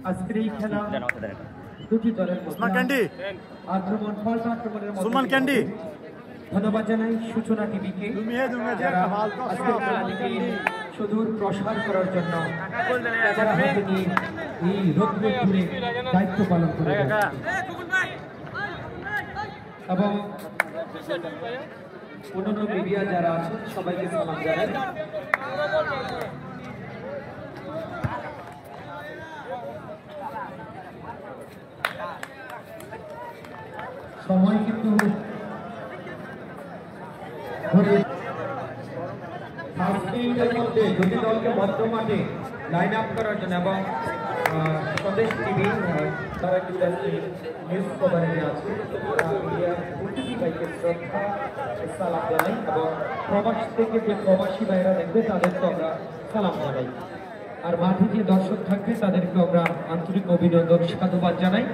আজকের এই খেলা দুটি দলের আক্রমণ পাল্টা আক্রমণের মধ্যে। ধন্যবাদ জানাই সূচনা টিভিকে যারা আজকের খেলাটিকে সুদূর প্রসার করার জন্য এই রৌদ্রে দায়িত্ব পালন করে এবং অন্যান্য মিডিয়া যারা আছেন সবাইকে সালাম জানাই। সময় কিন্তু দুটি দলকে মধ্য মাঠে লাইন আপ করার জন্য এবং স্বদেশ টিভি তারা নিউজ কভারেজে আছে প্রতিটি ভাইকে শ্রদ্ধা সালাম জানাই এবং প্রবাস থেকে যে প্রবাসী ভাইরা দেখবে তাদেরকে আমরা সালাম জানাই। আর মাঠে যে দর্শক থাকবে তাদেরকে আমরা আন্তরিক অভিনন্দন সাধুবাদ জানাই।